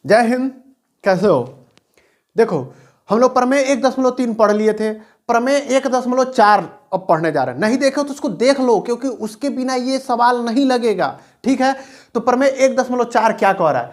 जय हिंद। कैसे हो? देखो, हम लोग प्रमेय 1.3 पढ़ लिए थे, प्रमेय 1.4 अब पढ़ने जा रहे हैं। नहीं देखे तो उसको देख लो, क्योंकि उसके बिना ये सवाल नहीं लगेगा। ठीक है, तो प्रमेय 1.4 क्या कह रहा है?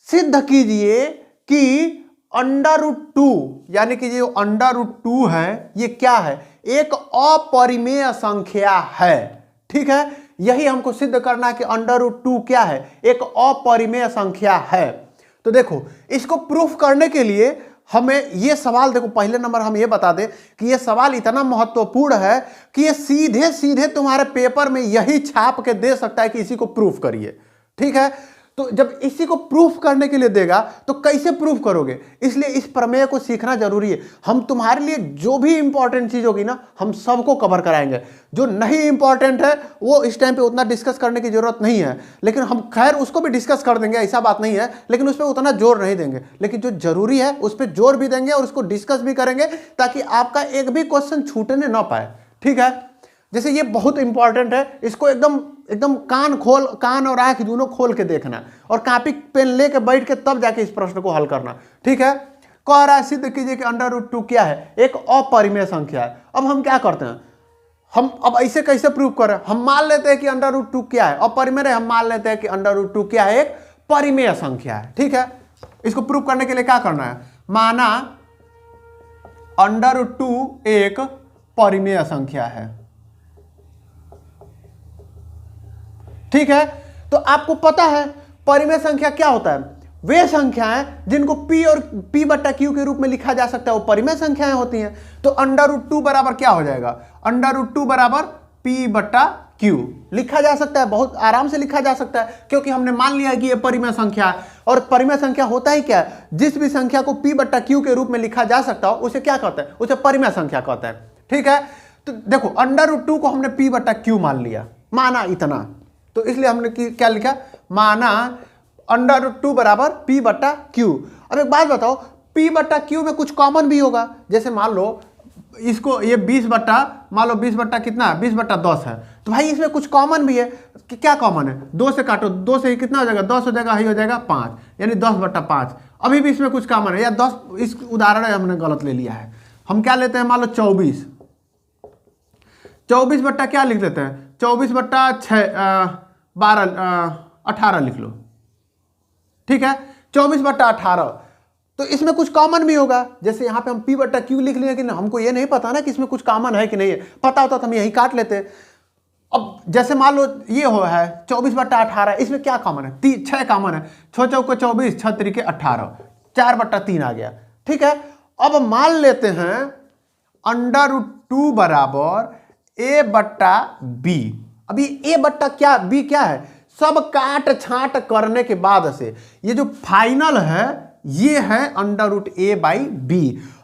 सिद्ध कीजिए कि √2 यानी कि जो √2 है ये क्या है? एक अपरिमेय संख्या है। ठीक है, यही हमको सिद्ध करना है कि √2 क्या है? एक अपरिमेय संख्या है। तो देखो, इसको प्रूफ करने के लिए हमें ये सवाल, देखो पहले नंबर हम ये बता दें कि ये सवाल इतना महत्वपूर्ण है कि ये सीधे सीधे तुम्हारे पेपर में यही छाप के दे सकता है कि इसी को प्रूफ करिए। ठीक है, तो जब इसी को प्रूफ करने के लिए देगा तो कैसे प्रूफ करोगे? इसलिए इस प्रमेय को सीखना जरूरी है। हम तुम्हारे लिए जो भी इंपॉर्टेंट चीज होगी ना, हम सबको कवर कराएंगे। जो नहीं इंपॉर्टेंट है वो इस टाइम पे उतना डिस्कस करने की जरूरत नहीं है, लेकिन हम खैर उसको भी डिस्कस कर देंगे, ऐसा बात नहीं है, लेकिन उस पर उतना जोर नहीं देंगे। लेकिन जो जरूरी है उस पर जोर भी देंगे और उसको डिस्कस भी करेंगे, ताकि आपका एक भी क्वेश्चन छूटने ना पाए। ठीक है, जैसे ये बहुत इंपॉर्टेंट है, इसको एकदम एकदम कान और आंख दोनों खोल के देखना, और कॉपी पेन लेके बैठ के तब जाके इस प्रश्न को हल करना। ठीक है, कह रहा है सिद्ध कीजिए कि √2 क्या है? एक अपरिमेय संख्या है। अब हम क्या करते हैं, हम अब ऐसे कैसे प्रूव करें? हम मान लेते हैं कि √2 क्या है? अपरिमेय है, हम मान लेते हैं कि √2 क्या है? एक परिमेय संख्या है। ठीक है, इसको प्रूव करने के लिए क्या करना है? माना √2 एक परिमेय संख्या है। ठीक है, तो आपको पता है परिमेय संख्या क्या होता है? वे संख्याएं जिनको p और p/q के रूप में लिखा जा सकता है, वो परिमेय संख्याएं होती हैं। तो √2 बराबर क्या हो जाएगा? √2 बराबर p/q लिखा जा सकता है, बहुत आराम से लिखा जा सकता है, क्योंकि हमने मान लिया है कि ये परिमेय संख्या है। और परिमेय संख्या होता ही क्या है? जिस भी संख्या को p/q के रूप में लिखा जा सकता हो उसे क्या कहते हैं? उसे परिमेय संख्या कहते हैं। ठीक है, तो देखो √2 को हमने p/q मान लिया, माना इतना, तो इसलिए हमने क्या लिखा? माना √2 बराबर p/q। अब एक बात बताओ, p/q में कुछ कॉमन भी होगा। जैसे मान लो इसको ये 20 कितना? 20/10 है, तो भाई इसमें कुछ कॉमन भी है। कि क्या कॉमन है? 2 से काटो, 2 से कितना हो जाएगा? 10 हो जाएगा, ही हो जाएगा 5, यानी 10/5। अभी भी इसमें कुछ कॉमन है, या 10, इस उदाहरण हमने गलत ले लिया है। हम क्या लेते हैं? मान लो 24 बट्टा क्या लिख देते हैं? 18 लिख लो। ठीक है, 24/18। तो इसमें कुछ कॉमन भी होगा। जैसे यहाँ पे हम p/q लिख लिए, लेकिन हमको ये नहीं पता ना कि इसमें कुछ कॉमन है कि नहीं है। पता होता तो हम यही काट लेते। अब जैसे मान लो ये हो है 24/18, इसमें क्या कॉमन है? 6 कॉमन है। 6 चौके 24, 6 तिरिके 18, 4/3 आ गया। ठीक है, अब मान लेते हैं √2 बराबर a/b। अभी a/b क्या है? सब काट छांट करने के बाद से ये जो फाइनल है ये है √a/b।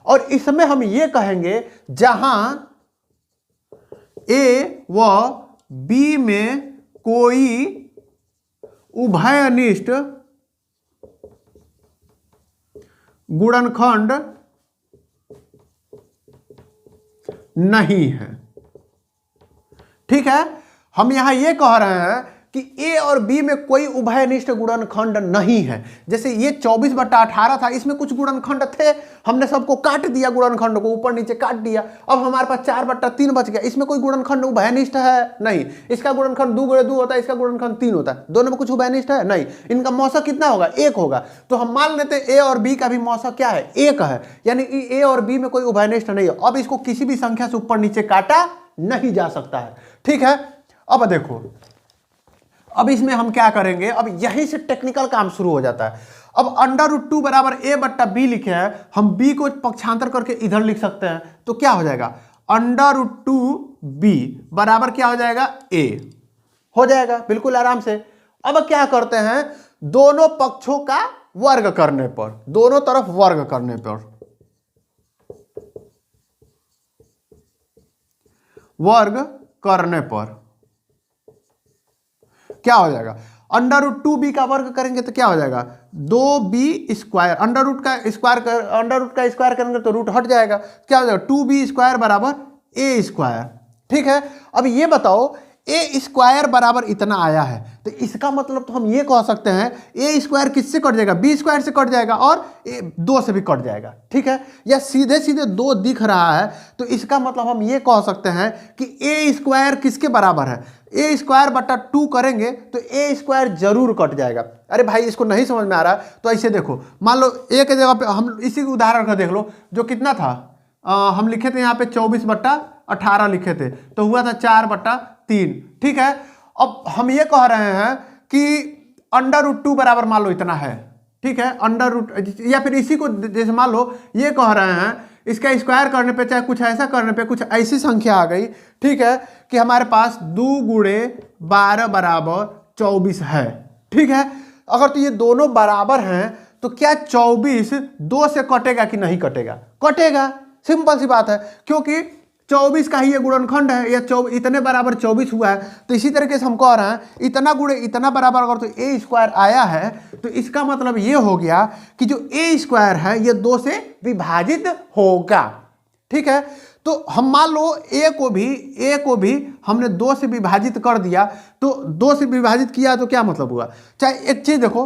और इसमें हम ये कहेंगे जहां a व b में कोई उभयनिष्ठ गुणनखंड नहीं है। ठीक है, हम यहां यह कह रहे हैं कि a और b में कोई उभयनिष्ठ गुणनखंड नहीं है। जैसे ये 24/18 था, इसमें कुछ गुणनखंड थे, हमने सबको काट दिया, गुणनखंड को ऊपर नीचे काट दिया। अब हमारे पास 4/3 बच गया। इसमें कोई गुणनखंड उभयनिष्ठ है? नहीं। इसका गुणनखंड 2 × 2 होता है, इसका गुणनखंड 3 होता है। दोनों में कुछ उभयनिष्ठ है? नहीं। इनका मौसक कितना होगा? 1 होगा। तो हम मान लेते हैं a और b का भी मौसक क्या है? 1 है, यानी कि a और b में कोई उभयनिष्ठ नहीं है। अब इसको किसी भी संख्या से ऊपर नीचे काटा नहीं जा सकता है। ठीक है, अब देखो, अब इसमें हम क्या करेंगे? अब यहीं से टेक्निकल काम शुरू हो जाता है। अब √2 बराबर a/b लिखे हैं, हम b को पक्षांतर करके इधर लिख सकते हैं। तो क्या हो जाएगा? √2b बराबर क्या हो जाएगा? a हो जाएगा, बिल्कुल आराम से। अब क्या करते हैं? दोनों पक्षों का वर्ग करने पर, दोनों तरफ वर्ग करने पर, वर्ग करने पर क्या हो जाएगा? √2b का वर्ग करेंगे तो क्या हो जाएगा? 2b square. √रूट का स्क्वायर करेंगे तो रूट हट जाएगा। क्या हो जाएगा? 2b स्क्वायर बराबर a स्क्वायर। ठीक है, अब ये बताओ ए स्क्वायर बराबर इतना आया है, तो इसका मतलब तो हम ये कह सकते हैं ए स्क्वायर किससे कट जाएगा, बी स्क्वायर से कट जाएगा और 2 से भी कट जाएगा, ठीक है। या सीधे सीधे 2 दिख रहा है, तो इसका मतलब हम ये कह सकते हैं कि ए स्क्वायर किसके बराबर है, ए स्क्वायर बटा 2 करेंगे तो ए स्क्वायर जरूर कट जाएगा। अरे भाई इसको नहीं समझ में आ रहा तो ऐसे देखो, मान लो ए के जगह पे हम इसी उदाहरण का देख लो, जो कितना था, हम लिखे थे यहाँ पे 24/18 लिखे थे, तो हुआ था 4/3, ठीक है। अब हम ये कह रहे हैं कि √2 बराबर मान लो इतना है, ठीक है, √, या फिर इसी को जैसे मान लो ये कह रहे हैं इसका स्क्वायर करने पे, चाहे कुछ ऐसा करने पे कुछ ऐसी संख्या आ गई, ठीक है, कि हमारे पास 2 × 12 बराबर 24 है, ठीक है। अगर तो ये दोनों बराबर हैं तो क्या 24 2 से कटेगा कि नहीं कटेगा, कटेगा, सिंपल सी बात है, क्योंकि 24 का ही ये गुणनखंड है, या इतने बराबर 24 हुआ है। तो इसी तरीके से हम कह रहे हैं इतना गुणे इतना बराबर अगर तो ए स्क्वायर आया है, तो इसका मतलब ये हो गया कि जो ए स्क्वायर है ये 2 से विभाजित होगा, ठीक है। तो हम मान लो ए को भी हमने 2 से विभाजित कर दिया, तो 2 से विभाजित किया तो क्या मतलब हुआ, चाहे एक चीज देखो,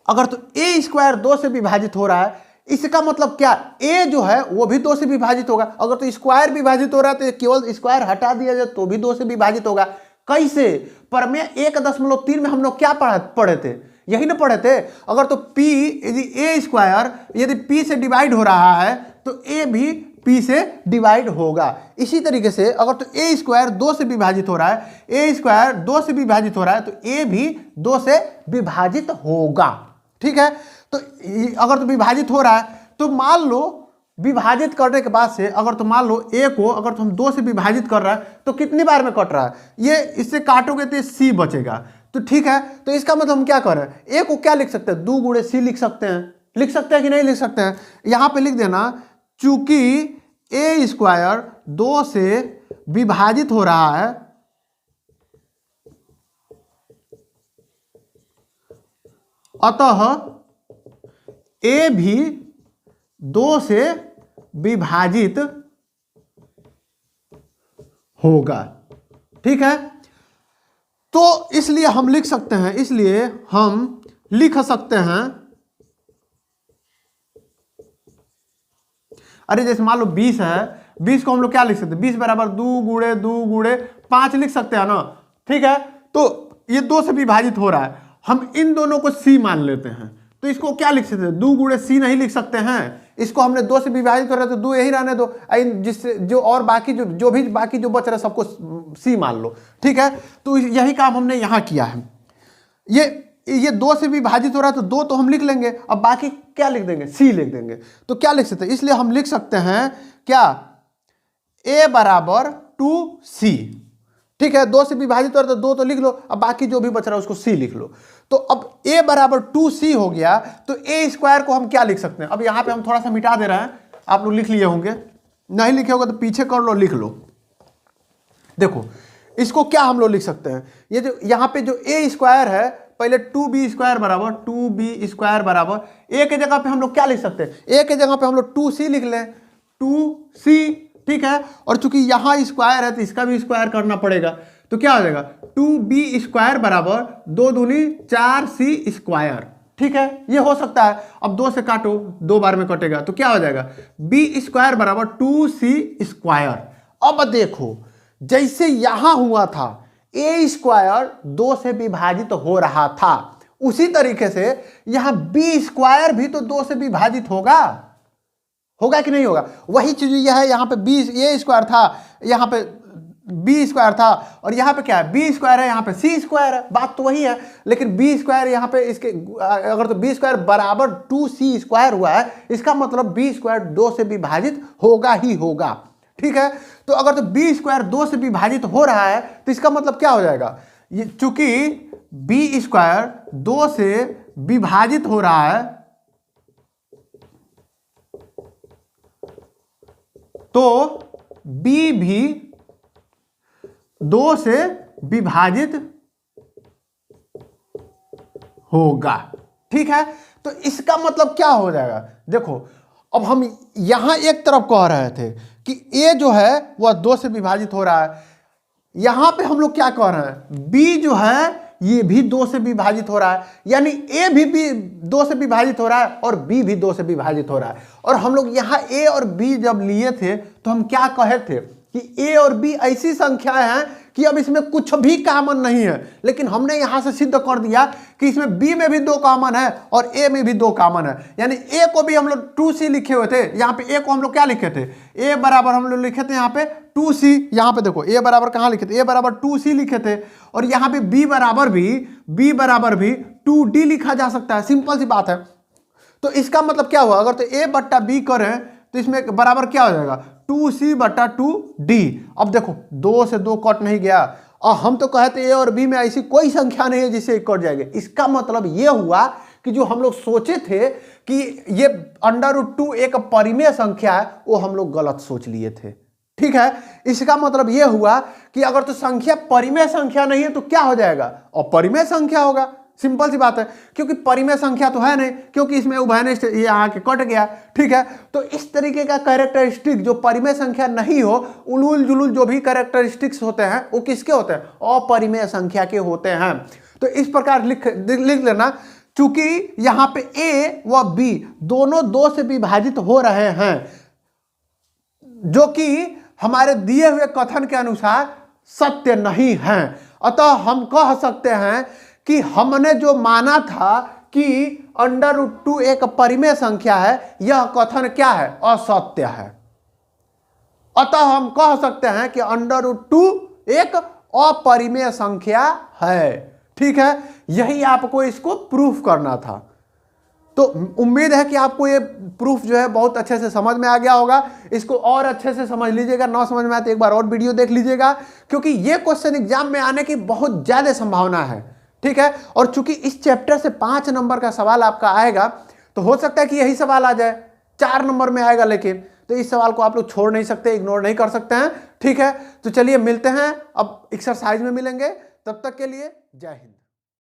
अगर तो ए स्क्वायर 2 से विभाजित हो रहा है, इसका मतलब क्या, ए जो है वो भी 2 से विभाजित होगा। अगर तो स्क्वायर विभाजित हो रहा है तो केवल स्क्वायर हटा दिया जाए तो भी 2 से विभाजित होगा। कैसे, प्रमेय 1.3 में हम लोग क्या पढ़े थे, यही ना पढ़े थे। अगर तो p यदि ए स्क्वायर यदि p से डिवाइड हो रहा है तो ए भी p से डिवाइड होगा। इसी तरीके से अगर तो ए स्क्वायर 2 से विभाजित हो रहा है, ए स्क्वायर 2 से विभाजित हो रहा है, तो ए भी 2 से विभाजित होगा, ठीक है। तो अगर तो विभाजित हो रहा है, तो मान लो विभाजित करने के बाद से अगर तो मान लो ए को अगर तो हम 2 से विभाजित कर रहा है तो कितनी बार में कट रहा है, ये इससे काटोगे तो सी बचेगा, तो ठीक है। तो इसका मतलब हम क्या कर रहे हैं, ए को क्या लिख सकते हैं, 2 × c लिख सकते हैं कि नहीं लिख सकते हैं। यहां पे लिख देना, चूंकि ए स्क्वायर 2 से विभाजित हो रहा है, अतः ए भी 2 से विभाजित होगा, ठीक है। तो इसलिए हम लिख सकते हैं, अरे जैसे मान लो 20 है, 20 को हम लोग क्या लिख सकते हैं, 20 बराबर 2 × 2 × 5 लिख सकते हैं ना, ठीक है। तो ये 2 से विभाजित हो रहा है, हम इन दोनों को c मान लेते हैं, तो इसको क्या लिख सकते हैं, 2 × c नहीं लिख सकते हैं, इसको हमने 2 से विभाजित कर रहे तो 2 यही रहने दो, जिससे जो और बाकी जो बच रहा है सबको c मान लो, ठीक है। तो यही काम हमने यहाँ किया है। ये 2 से विभाजित हो रहा है तो 2 तो हम लिख लेंगे, अब बाकी क्या लिख देंगे, c लिख देंगे। तो क्या लिख सकते हैं, इसलिए हम लिख सकते हैं क्या, a बराबर 2c, ठीक है। 2 से विभाजित हो रहा है तो 2 तो लिख लो, अब बाकी जो भी बच रहा है उसको c लिख लो। तो अब a बराबर 2c हो गया, तो a स्क्वायर को हम क्या लिख सकते हैं, अब यहाँ पे हम थोड़ा सा मिटा दे रहे हैं, आप लोग लिख लिए होंगे, नहीं लिखे होगा तो पीछे कर लो, लिख लो। देखो इसको क्या हम लोग लिख सकते हैं, ये जो यहाँ पे जो a स्क्वायर है, पहले 2b स्क्वायर बराबर a के जगह पे हम लोग क्या लिख सकते हैं, a के जगह पे हम लोग 2c लिख लें, 2c, ठीक है। और चूंकि यहाँ स्क्वायर है तो इसका भी स्क्वायर करना पड़ेगा, तो क्या हो जाएगा, 2b स्क्वायर बराबर 2 दूनी 4c स्क्वायर, ठीक है। ये हो सकता है, अब 2 से काटो, 2 बार में कटेगा, तो क्या हो जाएगा, b स्क्वायर बराबर 2c स्क्वायर। अब देखो जैसे यहां हुआ था, ए स्क्वायर 2 से विभाजित हो रहा था, उसी तरीके से यहां बी स्क्वायर भी तो 2 से विभाजित होगा कि नहीं होगा। वही चीज यह है, यहाँ पे बी ए स्क्वायर था, यहाँ पे बी स्क्वायर था, और यहाँ पे क्या है, बी स्क्वायर है, यहाँ पे सी स्क्वायर है, बात तो वही है। लेकिन बी स्क्वायर यहाँ पे इसके अगर तो बी स्क्वायर बराबर 2c स्क्वायर हुआ है, इसका मतलब बी स्क्वायर 2 से विभाजित होगा ही होगा, ठीक है। तो अगर तो बी स्क्वायर 2 से विभाजित हो रहा है तो इसका मतलब क्या हो जाएगा, ये चूंकि बी स्क्वायर 2 से विभाजित हो रहा है तो b भी 2 से विभाजित होगा, ठीक है। तो इसका मतलब क्या हो जाएगा, देखो अब हम यहां एक तरफ कह रहे थे कि a जो है वह 2 से विभाजित हो रहा है, यहां पे हम लोग क्या कह रहे हैं, बी जो है ये भी 2 से विभाजित हो रहा है, यानी ए भी 2 से विभाजित हो रहा है और बी भी 2 से विभाजित हो रहा है। और हम लोग यहाँ ए और बी जब लिए थे तो हम क्या कहे थे कि ए और बी ऐसी संख्याएं हैं कि अब इसमें कुछ भी कॉमन नहीं है, लेकिन हमने यहां से सिद्ध कर दिया कि इसमें बी में भी 2 कॉमन है और ए में भी 2 कॉमन है। यानी ए को भी हम लोग 2c लिखे हुए थे, यहाँ पे ए को हम लोग क्या लिखे थे, ए बराबर हम लोग लिखे थे यहाँ पे 2c। यहाँ पे देखो ए बराबर कहाँ लिखे थे, ए बराबर 2c लिखे थे, और यहाँ पे बी बराबर भी 2d लिखा जा सकता है, सिंपल सी बात है। तो इसका मतलब क्या हुआ, अगर तो ए बट्टा बी करें तो इसमें बराबर क्या हो जाएगा, 2c बटा 2d। अब देखो 2 से 2 कट नहीं गया, और हम तो कहते ए और बी में ऐसी कोई संख्या नहीं है जिससे कट जाएगा। इसका मतलब ये हुआ कि जो हम लोग सोचे थे कि ये √2 एक परिमेय संख्या है, वो हम लोग गलत सोच लिए थे। ठीक है, इसका मतलब यह हुआ कि अगर तो संख्या परिमेय संख्या नहीं है तो क्या हो जाएगा, अपरिमेय संख्या होगा। सिंपल सी बात है, क्योंकि परिमेय संख्या तो है नहीं, क्योंकि इसमें उभयनिष्ठ ये आके कट गया। ठीक है, तो इस तरीके का कैरेक्टरिस्टिक जो परिमेय संख्या नहीं हो, उलूल जुलूल जो भी कैरेक्टरिस्टिक्स होते हैं वो किसके होते हैं, अपरिमेय संख्या के होते हैं। तो इस प्रकार लिख लेना, चूंकि यहाँ पे ए व बी दोनों 2 से विभाजित हो रहे हैं, जो कि हमारे दिए हुए कथन के अनुसार सत्य नहीं है, अतः हम कह सकते हैं कि हमने जो माना था कि √2 एक परिमेय संख्या है, यह कथन क्या है, असत्य है। अतः हम कह सकते हैं कि √2 एक अपरिमेय संख्या है। ठीक है, यही आपको इसको प्रूफ करना था। तो उम्मीद है कि आपको ये प्रूफ जो है बहुत अच्छे से समझ में आ गया होगा। इसको और अच्छे से समझ लीजिएगा, ना समझ में आए तो एक बार और वीडियो देख लीजिएगा, क्योंकि ये क्वेश्चन एग्जाम में आने की बहुत ज्यादा संभावना है। ठीक है, और चूंकि इस चैप्टर से 5 नंबर का सवाल आपका आएगा, तो हो सकता है कि यही सवाल आ जाए, 4 नंबर में आएगा, लेकिन तो इस सवाल को आप लोग छोड़ नहीं सकते, इग्नोर नहीं कर सकते हैं। ठीक है, तो चलिए मिलते हैं, अब एक्सरसाइज में मिलेंगे, तब तक के लिए जय हिंद।